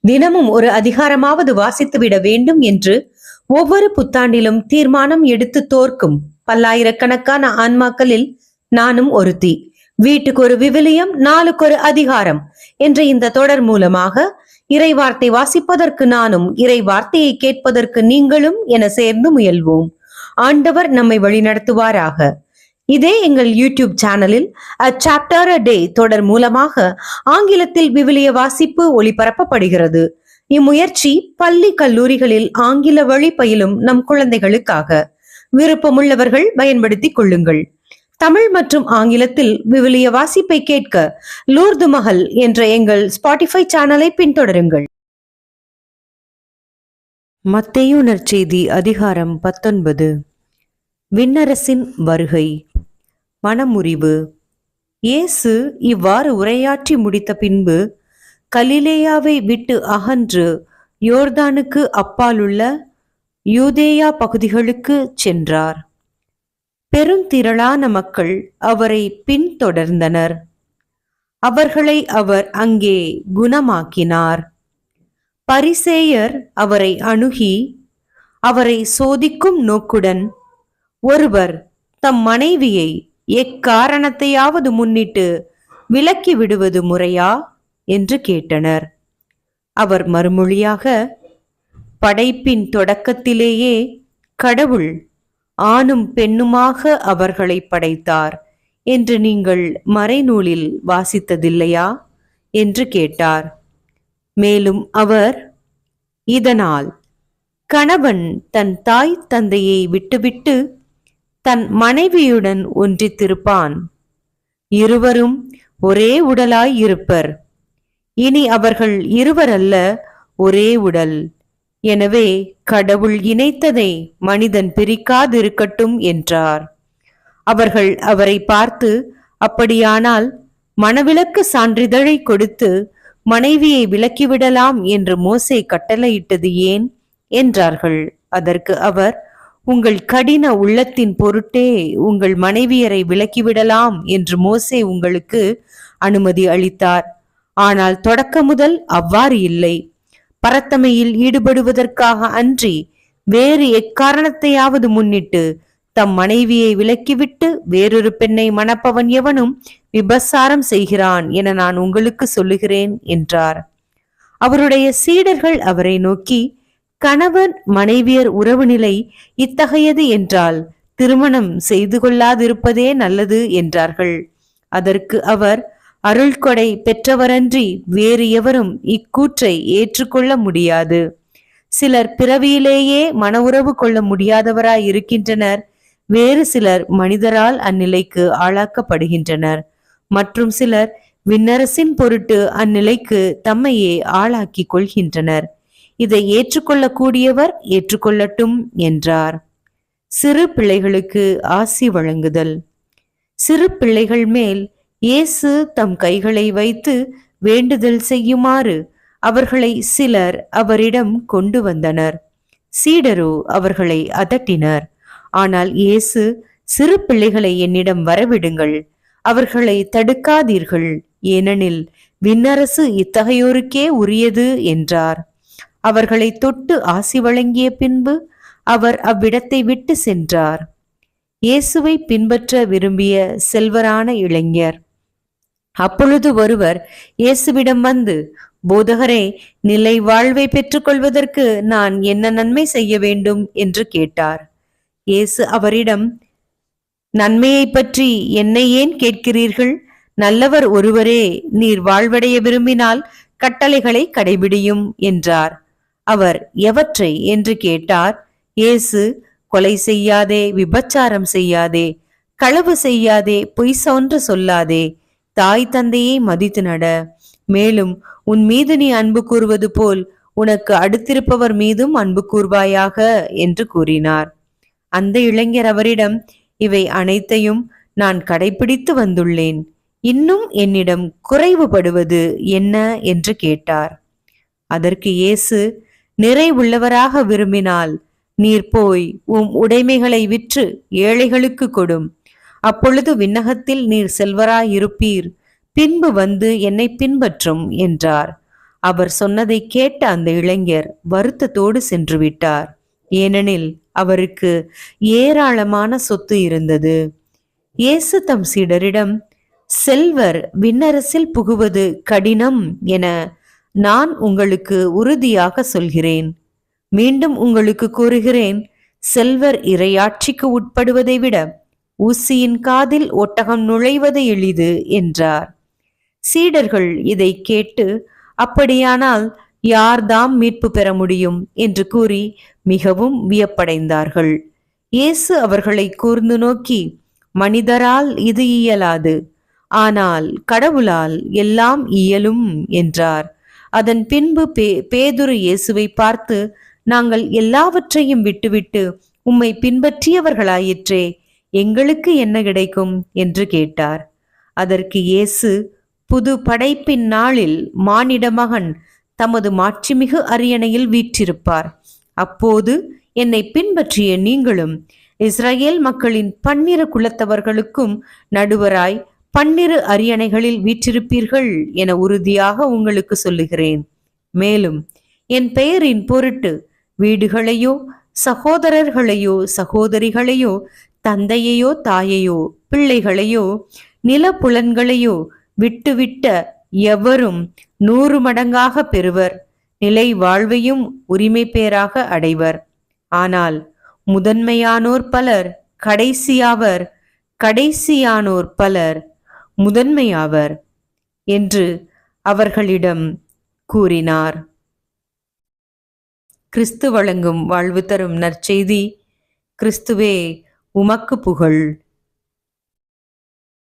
தினமும் ஒரு அதிகாரமாவது வாசித்துவிட வேண்டும் என்று ஒவ்வொரு புத்தாண்டிலும் தீர்மானம் எடுத்து தோற்கும் பல்லாயிரக்கணக்கான ஆன்மாக்களில் நானும் ஒருத்தி. வீட்டுக்கு ஒரு விவிலியம், நாளுக்கு ஒரு அதிகாரம் என்ற இந்த தொடர் மூலமாக இறை வார்த்தை வாசிப்பதற்கு நானும், இறை வார்த்தையை கேட்பதற்கு நீங்களும் என சேர்ந்து முயல்வோம். ஆண்டவர் நம்மை வழிநடத்துவாராக. இதே எங்கள் யூடியூப் சேனலில் A Chapter a Day தொடர் மூலமாக ஆங்கிலத்தில் விவிலிய வாசிப்பு ஒளிபரப்பப்படுகிறது. இம்முயற்சி பள்ளி கல்லூரிகளில் ஆங்கில வழி பயிலும் நம் குழந்தைகளுக்காக. விருப்பமுள்ளவர்கள் பயன்படுத்திக் கொள்ளுங்கள். தமிழ் மற்றும் ஆங்கிலத்தில் விவிலிய வாசிப்பை கேட்க லூர்து மஹல் என்ற எங்கள் ஸ்பாட்டிஃபை சேனலை பின்தொடருங்கள். மத்தேயு நற்செய்தி அதிகாரம் 19. விண்ணரசின் வருகை. மனமுறிவு. இயேசு இவ்வாறு உரையாற்றி முடித்த பின்பு கலிலேயாவை விட்டு அகன்று யோர்தானுக்கு அப்பாலுள்ள யூதேயா பகுதிகளுக்கு சென்றார். பெருந்திரளான மக்கள் அவரை பின்தொடர்ந்தனர். அவர்களை அவர் அங்கே குணமாக்கினார். பரிசேயர் அவரை அணுகி அவரை சோதிக்கும் நோக்குடன், ஒருவர் தம் மனைவியை எக்காரணத்தையாவது முன்னிட்டு விலக்கி விடுவது முறையா என்று கேட்டனர். அவர் மறுமொழியாக, படைப்பின் தொடக்கத்திலேயே கடவுள் ஆணும் பெண்ணுமாக அவர்களை படைத்தார் என்று நீங்கள் மறைநூலில் வாசித்ததில்லையா என்று கேட்டார். மேலும் அவர், இதனால் கணவன் தன் தாய் தந்தையை விட்டுவிட்டு தன் மனைவியுடன் ஒன்றித்திருப்பான், இருவரும் ஒரே உடலாய் இருப்பர். இனி அவர்கள் இருவரல்ல, ஒரே உடல். எனவே கடவுள் இணைத்ததை மனிதன் பிரிக்காதிருக்கட்டும் என்றார். அவர்கள் அவரை பார்த்து, அப்படியானால் மணவிலக்கு சான்றிதழை கொடுத்து மனைவியை விலக்கிவிடலாம் என்று மோசே கட்டளையிட்டது ஏன் என்றார்கள். அதற்கு அவர், உங்கள் கடின உள்ளத்தின் பொருட்டே உங்கள் மனைவியரை விலக்கிவிடலாம் என்று மோசே உங்களுக்கு அனுமதி அளித்தார். ஆனால் தொடக்க முதல் அவ்வாறு இல்லை. பரத்தமையில் ஈடுபடுவதற்காக அன்றி வேறு எக்காரணத்தையாவது முன்னிட்டு தம் மனைவியை விலக்கிவிட்டு வேறொரு பெண்ணை மணப்பவன் எவனும் விபசாரம் செய்கிறான் என நான் உங்களுக்கு சொல்லுகிறேன் என்றார். அவருடைய சீடர்கள் அவரை நோக்கி, கணவன் மனைவியர் உறவு நிலை இத்தகையது என்றால் திருமணம் செய்து கொள்ளாதிருப்பதே நல்லது என்றார்கள். அதற்கு அவர், அருள்கொடை பெற்றவரன்றி வேறு எவரும் இக்கூற்றை ஏற்றுக்கொள்ள முடியாது. சிலர் பிறவியிலேயே மன உறவு கொள்ள முடியாதவராய் இருக்கின்றனர். வேறு சிலர் மனிதரால் அந்நிலைக்கு ஆளாக்கப்படுகின்றனர். மற்றும் சிலர் விண்ணரசின் பொருட்டு அந்நிலைக்கு தம்மையே ஆளாக்கி கொள்கின்றனர். இதை ஏற்றுக்கொள்ளக்கூடியவர் ஏற்றுக்கொள்ளட்டும் என்றார். சிறு பிள்ளைகளுக்கு ஆசி வழங்குதல். சிறு பிள்ளைகள் மேல் இயேசு தம் கைகளை வைத்து வேண்டுதல் செய்யுமாறு அவர்களை சிலர் அவரிடம் கொண்டு வந்தனர். சீடரோ அவர்களை அதட்டினர். ஆனால் இயேசு, சிறு பிள்ளைகளை என்னிடம் வரவிடுங்கள், அவர்களை தடுக்காதீர்கள், ஏனெனில் விண்ணரசு இத்தகையோருக்கே உரியது என்றார். அவர்களை தொட்டு ஆசி வழங்கிய பின்பு அவர் அவ்விடத்தை விட்டு சென்றார். இயேசுவை பின்பற்ற விரும்பிய செல்வரான இளைஞர். அப்பொழுது ஒருவர் இயேசுவிடம் வந்து, போதகரே, நிலை வாழ்வை பெற்றுக்கொள்வதற்கு நான் என்ன நன்மை செய்ய வேண்டும் என்று கேட்டார். இயேசு அவரிடம், நன்மையை பற்றி என்னை ஏன் கேட்கிறீர்கள்? நல்லவர் ஒருவரே. நீர் வாழ்வடைய விரும்பினால் கட்டளைகளை கடைபிடியும் என்றார். அவர், எவற்றை என்று கேட்டார். இயேசு, கொலை செய்யாதே, விபச்சாரம் செய்யாதே, களவு செய்யாதே, பொய் சான்று சொல்லாதே, தாய் தந்தையை மதித்து நட, மேலும் உன் மீது நீ அன்பு கூறுவது போல் உனக்கு அடுத்திருப்பவர் மீதும் அன்பு கூர்வாயாக என்று கூறினார். அந்த இளைஞர் அவரிடம், இவை அனைத்தையும் நான் கடைபிடித்து வந்துள்ளேன், இன்னும் என்னிடம் குறைவுபடுவது என்ன என்று கேட்டார். அதற்கு இயேசு, நிறைவுள்ளவராக விரும்பினால் நீர் போய் உம் உடைமைகளை விற்று ஏழைகளுக்கு கொடும், அப்பொழுது விண்ணகத்தில் நீர் செல்வராயிருப்பீர், பின்பு வந்து என்னை பின்பற்றும் என்றார். அவர் சொன்னதை கேட்ட அந்த இளைஞர் வருத்தத்தோடு சென்று விட்டார். ஏனெனில் அவருக்கு ஏராளமான சொத்து இருந்தது. இயேசு தம் சீடரிடம், செல்வர் விண்ணரசில் புகுவது கடினம் என நான் உங்களுக்கு உறுதியாக சொல்கிறேன். மீண்டும் உங்களுக்கு கூறுகிறேன், செல்வர் இறையாட்சிக்கு உட்படுவதை விட ஊசியின் காதில் ஒட்டகம் நுழைவது எளிது என்றார். சீடர்கள் இதை கேட்டு, அப்படியானால் யார்தாம் மீட்பு பெற முடியும் என்று கூறி மிகவும் வியப்படைந்தார்கள். இயேசு அவர்களை கூர்ந்து நோக்கி, மனிதரால் இது இயலாது, ஆனால் கடவுளால் எல்லாம் இயலும் என்றார். அதன் பின்பு பேதுரு இயேசுவை பார்த்து, நாங்கள் எல்லாவற்றையும் விட்டுவிட்டு உம்மை பின்பற்றியவர்களாயிற்றே, எங்களுக்கு என்ன கிடைக்கும் என்று கேட்டார். அதற்கு இயேசு, புது படைப்பின் நாளில் மானிட மகன் தமது மாட்சிமிகு அரியணையில் வீற்றிருப்பார். அப்போது என்னை பின்பற்றிய நீங்களும் இஸ்ரவேல் மக்களின் 12 குலத்தவர்களுக்கும் நடுவராய் 12 அரியணைகளில் வீற்றிருப்பீர்கள் என உறுதியாக உங்களுக்கு சொல்லுகிறேன். மேலும் என் பெயரின் பொருட்டு வீடுகளையோ சகோதரர்களையோ சகோதரிகளையோ தந்தையையோ தாயையோ பிள்ளைகளையோ நிலப்புலன்களையோ விட்டுவிட்ட எவரும் 100 மடங்காக பெறுவர், நிலை வாழ்வையும் உரிமை பேராக அடைவர். ஆனால் முதன்மையானோர் பலர் கடைசியாவர், கடைசியானோர் பலர் முதன்மையாவர் என்று அவர்களிடம் கூறினார். கிறிஸ்து வழங்கும் வாழ்வு தரும் நற்செய்தி. கிறிஸ்துவே, உமக்கு புகழ்.